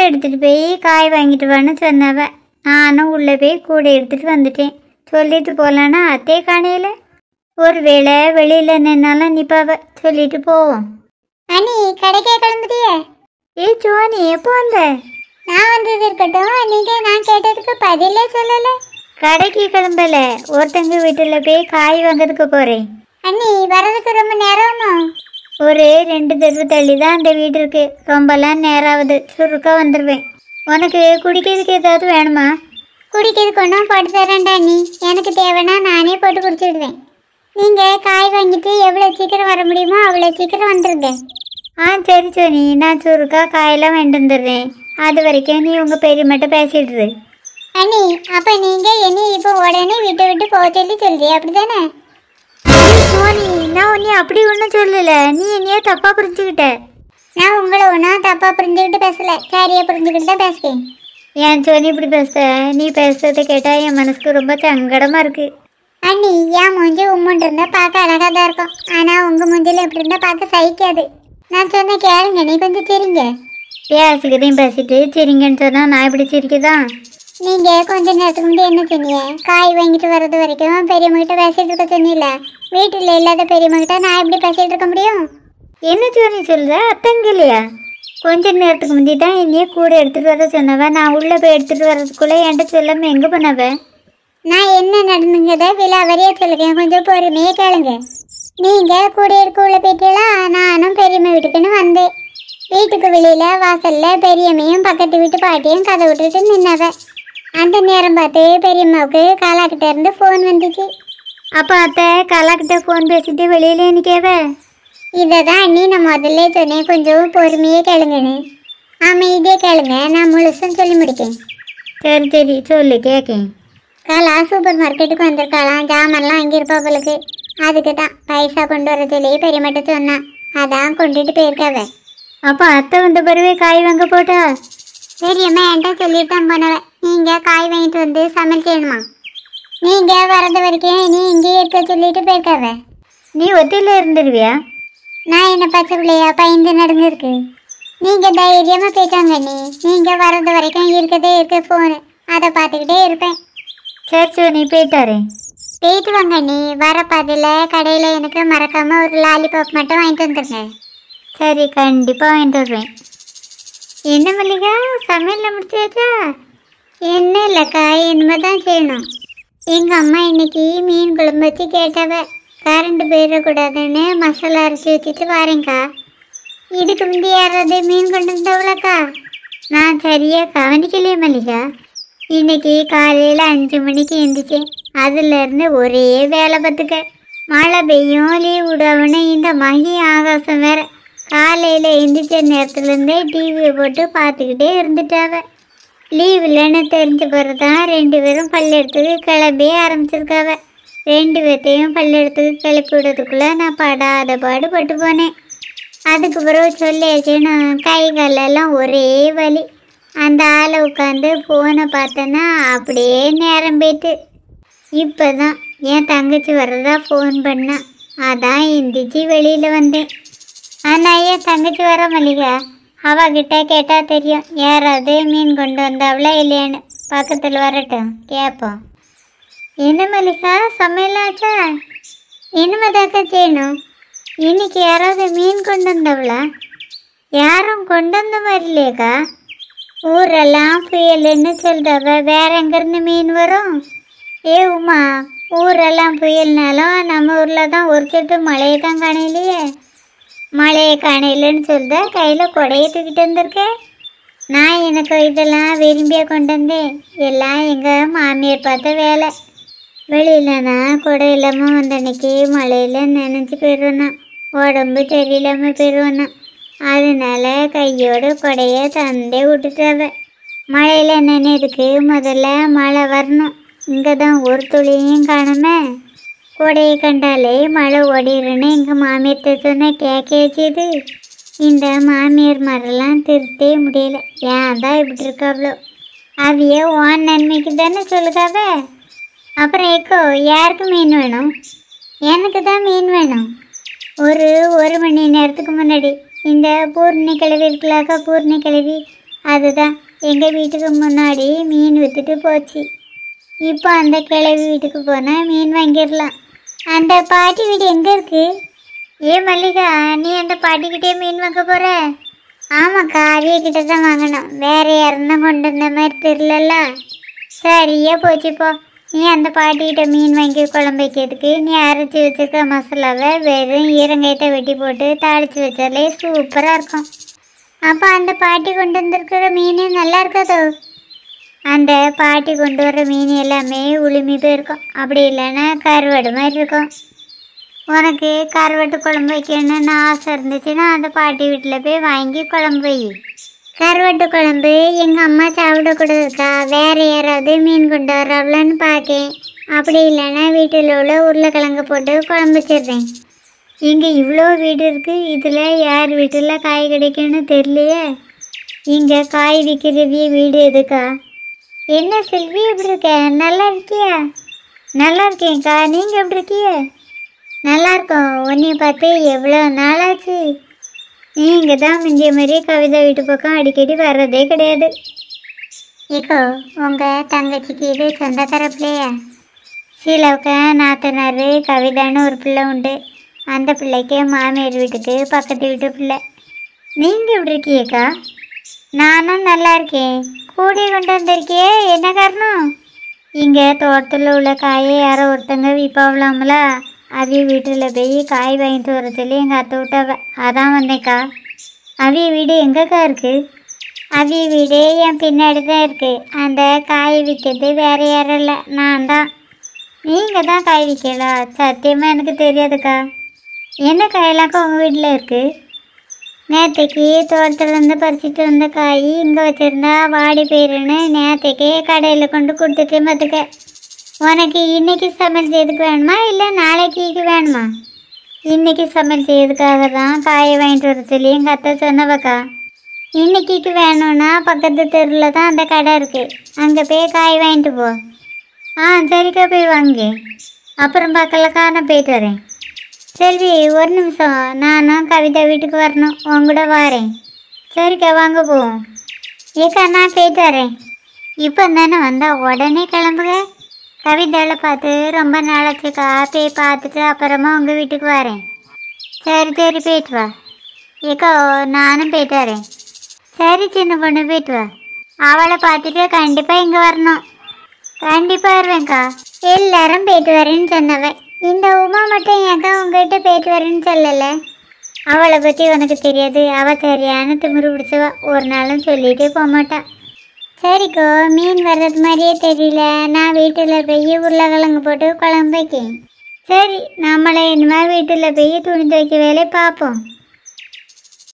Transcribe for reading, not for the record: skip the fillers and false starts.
எடுத்துகிட்டு போய் காய் வாங்கிட்டு வான்னு சொன்னவ. நானும் உள்ளே போய் கூட எடுத்துகிட்டு வந்துட்டேன். சொல்லிட்டு போகலான்னா அத்தே காணையில். ஒரு வேளை வெளியில் நின்னாலும் நிற்பாவ. சொல்லிட்டு போவோம். அண்ணி கடைக்கே கிளம்புதியே? சோனி எப்போ வந்த? நான் வந்தது இருக்கட்டும், நீங்கள் நான் கேட்டதுக்கு பதிலே சொல்லலை. கடைக்கு கிளம்பல, ஒருத்தங்க வீட்டில் போய் காய் வாங்கிறதுக்கு போகிறேன். அண்ணி வரதுக்கு ரொம்ப நேரம்னோ? ஒரு 2 தெரு தள்ளி தான் அந்த வீடு இருக்கு. ரொம்பலாம் நேரம் ஆகுது. சுருக்கா வந்துடுவேன். உனக்கு குடிக்கிறதுக்கு ஏதாவது வேணுமா? குடிக்கிறதுக்கு ஒன்றும் போட்டு தரேன்டா அண்ணி. எனக்கு தேவைன்னா நானே போட்டு குடிச்சிடுவேன். நீங்கள் காய் வாங்கிட்டு எவ்வளோ சீக்கிரம் வர முடியுமோ அவ்வளோ சீக்கிரம் வந்துடுங்க. சரி சோனி, நான் சுருக்கா காயெல்லாம் வாங்கிட்டு வந்துடுறேன். அது வரைக்கும் நீ உங்கள் பெரியம்மாட்ட பேசிடுரு. அண்ணி அப்போ நீங்கள் என்ன இப்போ உடனே விட்டு விட்டு போக சொல்லுறியா? அப்படி தானே? சோனி, நான் உன்னை அப்படி ஒன்றும் சொல்லலை. நீ என்னையே தப்பாக புரிஞ்சுக்கிட்ட. நான் உங்களை ஒன்றும் தப்பாக புரிஞ்சுக்கிட்டு பேசலை, சரியாக புரிஞ்சுக்கிட்டு தான் பேசுகிறேன். ஏன் சோனி இப்படி பேசுற? நீ பேசுறதை கேட்டால் என் மனசுக்கு ரொம்ப சங்கடமாக இருக்குது. அண்ணி என் மூஞ்சி உம்முன்னு இருந்தால் பார்க்க அழகாக தான் இருக்கும். ஆனால் உங்கள் மூஞ்சில் எப்படி இருந்தால் பார்க்க சகிக்காது. நான் சொன்ன கேளுங்க, நீ கொஞ்சம் சிரிங்க. பேசிக்கிட்டையும் பேசிட்டு சிரிங்கன்னு சொன்னால் நான் இப்படி சிரிக்குதான்? நீங்கள் கொஞ்ச நேரத்துக்கு முன்னாடி என்ன சொன்னீங்க? காய் வாங்கிட்டு வர்றது வரைக்கும் பெரியவங்ககிட்ட பேசிகிட்டு இருக்க சொன்னீங்களா? வீட்டில் இல்லாத பெரியவங்ககிட்ட நான் எப்படி பேசிகிட்டு இருக்க முடியும்? என்ன சோனி சொல்கிற? அத்தங்க இல்லையா? கொஞ்ச நேரத்துக்கு முந்தி தான் என்னையே கூட எடுத்துகிட்டு வர சொன்னவன். நான் உள்ளே போய் எடுத்துகிட்டு வர்றதுக்குள்ளே என்கிட்ட சொல்லாமல் எங்கே பண்ணவன்? நான் என்ன நடந்துங்கிறத விலாவரியா சொல்லுங்க, கொஞ்சம் பொறுமையே கேளுங்க. நீங்கள் குடியிருக்க உள்ள போயிட்டீங்களா? நானும் பெரியம்மா வீட்டுக்குன்னு வந்தேன். வீட்டுக்கு வெளியில் வாசலில் பெரியம்மையும் பக்கத்து வீட்டு பாட்டியும் கதை விட்டுட்டு நின்னவ. அந்த நேரம் பார்த்து பெரியம்மாவுக்கு காலாக்கிட்ட இருந்து ஃபோன் வந்துச்சு. அப்போ அத்தை காலாக்கிட்ட ஃபோன் பேசிட்டு வெளியிலே நிற்கவ. இதை தான் அண்ணி நான் முதல்ல சொன்னேன், கொஞ்சம் பொறுமையே கேளுங்கன்னு. அமைதியே கேளுங்க, நான் முழுசும் சொல்லி முடிக்கேன். சரி சரி சொல்லு, கேட்கேன். காலா சூப்பர் மார்க்கெட்டுக்கு வந்திருக்காளாம். ஜாமான்லாம் அங்கே இருப்பா போலுக்கு. அதுக்கு தான் பைசா கொண்டு வர சொல்லி பெரியம்மாட்ட சொன்னான். அதான் கொண்டுட்டு போயிருக்காவ. அப்போ அத்தை வந்த பிறவே காய் வாங்க போட்டா? பெரியம்மா என்கிட்ட சொல்லிட்டு தான் போனவன், நீங்கள் காய் வாங்கிட்டு வந்து சமைக்கணுமா? நீங்கள் வரது வரைக்கும் நீ இங்கேயே இருக்க சொல்லிட்டு போயிருக்காவ. நீ ஒத்தையில் இருந்துருவியா? நான் என்ன பச்சை பிள்ளையா பயந்து நடந்துருக்கு? நீங்கள் தைரியமாக போயிட்டாங்க. நீங்கள் வரது வரைக்கும் இருக்கதே இருக்க ஃபோனு, அதை பார்த்துக்கிட்டே இருப்பேன். சரி சோனி, போயிட்டாரே. போயிட்டு வாங்க. நீ வர பாதியில் கடையில் எனக்கு மறக்காமல் ஒரு லாலிபாப் மட்டும் வாங்கிட்டு வந்துருங்க. சரி, கண்டிப்பாக வாங்கிட்டு வருவேன். என்ன மல்லிகா, சமையலில் முடிச்சாச்சா? என்ன இல்லைக்கா, இனிமே தான் செய்யணும். எங்கள் அம்மா இன்னைக்கு மீன் குழம்பு வச்சு கேட்டவ. கரண்ட் போயிடக்கூடாதுன்னு மசாலா அரைச்சி வச்சுட்டு வரேங்க்கா. இதுக்கு முந்தி யாராவது மீன் கொண்டு வந்தவளக்கா? நான் சரியாக கவனிக்கலையே மல்லிகா. இன்னைக்கு காலையில் 5 மணிக்கு எழுந்திரிச்சேன். அதுலேருந்து ஒரே வேலை பார்த்துக்க. மழை பெய்யும், லீவ் விடாமனு இந்த மகி ஆகாசம் வேற. காலையில் எழுந்திரிச்ச நேரத்துலேருந்தே டிவியை போட்டு பார்த்துக்கிட்டே இருந்துட்டாவ. லீவ் இல்லைன்னு தெரிஞ்ச பிறகு தான் 2 பேரும் பள்ளியிடத்துக்கு கிளம்பி ஆரம்பிச்சிருக்காவ. 2 பேர்த்தையும் பள்ளியிடத்துக்கு கிளப்பி விடுறதுக்குள்ளே நான் படாத பாடுபட்டு போனேன். அதுக்கு பிறகு சொல்லியாச்சுன்னு கை காலெல்லாம் ஒரே வலி. அந்த ஆளை உட்காந்து ஃபோனை பார்த்தேன்னா அப்படியே நேரம் போயிட்டு. இப்போ தான் என் தங்கச்சி வர்றதா ஃபோன் பண்ணான். அதான் எந்திரிச்சு வெளியில் வந்தேன். ஆனால் என் தங்கச்சி வர மல்லிகா, அவகிட்ட கேட்டால் தெரியும் யாராவது மீன் கொண்டு வந்தாவளா இல்லையான்னு. பக்கத்தில் வரட்டும், கேட்போம். என்ன மல்லிகா, சமையலாச்சா? இனிமேதாக்கா செய்யணும். இன்னைக்கு யாராவது மீன் கொண்டு வந்தவளா? யாரும் கொண்டு வந்த மாதிரி இல்லையக்கா. ஊரெல்லாம் புயலுன்னு சொல்கிறவ, வேற எங்கேருந்து மீன் வரும்? உமா, ஊரெல்லாம் புயல்னாலும் நம்ம ஊரில் தான் ஒரு சொட்டு மழையை தான் காணையிலையே. மழையை காணையிலன்னு சொல்லிட்டு கையில் கொடையை தூக்கிட்டு வந்திருக்கேன். நான் எனக்கு இதெல்லாம் விரும்பியாக கொண்டு வந்தேன். எல்லாம் எங்கள் மாமியார் பார்த்த வேலை. வெளியிலனா கொடை இல்லாமல் வந்த அன்னைக்கு மழையில் நினைஞ்சு போயிடுவேண்ணா. உடம்பு சரியில்லாமல் போயிடுவேண்ணா. அதனால கையோடு கொடையை தந்தே விட்டுட்டாவ. மழையில் நினைறதுக்கு முதல்ல மழை வரணும். இங்கே தான் ஒரு துளியும் காணுமே. கொடையை கண்டாலே மழை ஓடிடுறேன்னு எங்கள் மாமியார்கிட்ட சொன்ன கேட்க வச்சுது. இந்த மாமியார் மரெல்லாம் திருத்தே முடியலை. ஏன் தான் இப்படி இருக்காவளோ? அவைய ஓன் நன்மைக்கு தானே சொல்லுதாவ. அப்புறம் ஏக்கோ, யாருக்கு மீன் வேணும்? எனக்கு தான் மீன் வேணும். ஒரு மணி நேரத்துக்கு முன்னாடி இந்த பூர்ணி கிழவி இருக்கலாக்கா, பூர்ணி கிழவி, அதுதான் எங்கள் வீட்டுக்கு முன்னாடி மீன் விற்றுட்டு போச்சு. இப்போ அந்த கிழவி வீட்டுக்கு போனால் மீன் வாங்கிடலாம். அந்த பாட்டி வீடு எங்கே இருக்கு? மல்லிகா, நீ அந்த பாட்டிக்கிட்டே மீன் வாங்க போகிற? ஆமாக்கா, அவியக்கிட்ட தான் வாங்கணும். வேற யாருந்தான் கொண்டு வந்த மாதிரி தெரியல. சரியா போச்சுப்போ. நீ அந்த பாட்டிக்கிட்ட மீன் வாங்கி குழம்பு வைக்கிறதுக்கு நீ அரைச்சி வச்சுருக்க மசாலாவை வெறும் ஈரங்காயத்தை வெட்டி போட்டு தாளித்து வச்சாலே சூப்பராக இருக்கும். அப்போ அந்த பாட்டி கொண்டு வந்திருக்கிற மீன் நல்லா இருக்காதோ? அந்த பாட்டி கொண்டு வர மீன் எல்லாமே உளுமி போயிருக்கும். அப்படி இல்லைன்னா கருவாடு மாதிரி இருக்கும். உனக்கு கருவாட்டு குழம்பு வைக்கணும்னு ஆசை இருந்துச்சுன்னா அந்த பாட்டி வீட்டில் போய் வாங்கி குழம்பு வை. கருவாட்டு குழம்பு எங்கள் அம்மா சாப்பிடக்கூடாதுக்கா. வேறு யாராவது மீன் கொண்டு வர்றாங்களான்னு பார்க்கேன். அப்படி இல்லைன்னா வீட்டில் உள்ள உருளைக்கிழங்கு போட்டு குழம்பு வச்சிடுறேன். இங்கே இவ்வளோ வீடு இருக்குது, இதில் யார் வீட்டில் காய் கிடைக்குன்னு தெரியலையே. இங்கே காய் விற்கிறவிய வீடு எதுக்கா? என்ன செல்வி, எப்படி இருக்க? நல்லா இருக்கியா? நல்லா இருக்கேன்க்கா, நீங்கள் எப்படி இருக்கிய? நல்லா இருக்கோம். உன்னைய பார்த்து எவ்வளோ நாளாச்சு. நீங்கள் தான் முந்திய மாதிரி கவிதா வீட்டு பக்கம் அடிக்கடி வர்றதே கிடையாது. இப்போ உங்கள் தங்கச்சிக்கு இது சொந்த தரப்புலையா? சீலாவுக்கு நாத்தனார் கவிதான்னு ஒரு பிள்ளை உண்டு. அந்த பிள்ளைக்கு மாமியார் வீட்டுக்கு பக்கத்து வீட்டு பிள்ளை. நீங்கள் எப்படி இருக்கீக்கா? நானும் நல்லா இருக்கேன். கூடி கொண்டு வந்திருக்கியே, என்ன காரணம்? இங்கே தோட்டத்தில் உள்ள காயை யாரோ ஒருத்தங்க விற்பாவலாமல, அவிய வீட்டில் போய் காய் வாங்கிட்டு வர சொல்லி எங்கள் அத்தை விட்டாவ. அதான் வந்தேக்கா. அவிய வீடு எங்கேக்கா இருக்குது? அவிய வீடு என் பின்னாடி தான் இருக்குது. அந்த காய் விற்கிறது வேறு யாரும் இல்லை, நான் தான். நீங்கள் தான் காய் விற்கலா? சத்தியமாக எனக்கு தெரியாதுக்கா. என்ன காயெல்லாக்கா உங்கள் வீட்டில் இருக்குது? நேற்றுக்கு தோட்டத்துலேருந்து பறிச்சிட்டு வந்த காய் இங்கே வச்சுருந்தா வாடி போயிருன்னு நேற்றுக்கே கடையில் கொண்டு கொடுத்துட்டு பார்த்துக்க. உனக்கு இன்றைக்கி சமையல் செய்யறதுக்கு வேணுமா இல்லை நாளைக்கு வேணுமா? இன்றைக்கி சமையல் செய்யறதுக்காக தான் காயை வாங்கிட்டு வர சொல்லி எங்கள் அத்தை சொன்னவக்கா. இன்றைக்கிக்கு வேணும்னா பக்கத்து தெருவில் தான் அந்த கடை இருக்குது, அங்கே போய் காய் வாங்கிட்டு போ. சரிக்கா, போய் வாங்கி அப்புறம் பார்க்கலக்கா, நான் போயிட்டு வரேன். செல்வி, ஒரு நிமிஷம், நானும் கவிதா வீட்டுக்கு வரணும், உங்கூட வரேன். சரிக்கா, வாங்க போவோம். ஏக்கா, நான் போயிட்டு வரேன். இப்போ தானே வந்தால் உடனே கிளம்புங்க. கவிதாவில் பார்த்து ரொம்ப நாளாச்சுக்கா. போய் பார்த்துட்டு அப்புறமா உங்கள் வீட்டுக்கு வரேன். சரி போயிட்டு வா. ஏக்கா, நானும் போயிட்டு வரேன். சரி சின்ன பொண்ணு, போயிட்டு வா. அவளை பார்த்துட்டு கண்டிப்பாக இங்கே வரணும். கண்டிப்பாக வருவேன்க்கா. எல்லாரும் போயிட்டு வரேன்னு சொன்னவன். இந்த உமா மட்டும் ஏக்கா உங்ககிட்ட போயிட்டு வரேன்னு சொல்லலை? அவளை பற்றி உனக்கு தெரியாது. அவள் சரியான திமிரு பிடிச்சவா, ஒரு நாளும் சொல்லிகிட்டே போக மாட்டான். சரிக்கோ, மீன் வர்றது மாதிரியே தெரியல. நான் வீட்டில் போய் உருளைக்கிழங்கு போட்டு குழம்பு வைக்கேன். சரி, நம்மளே இனிமேல் வீட்டில் போய் துணி துவைக்க வேலையை பார்ப்போம்.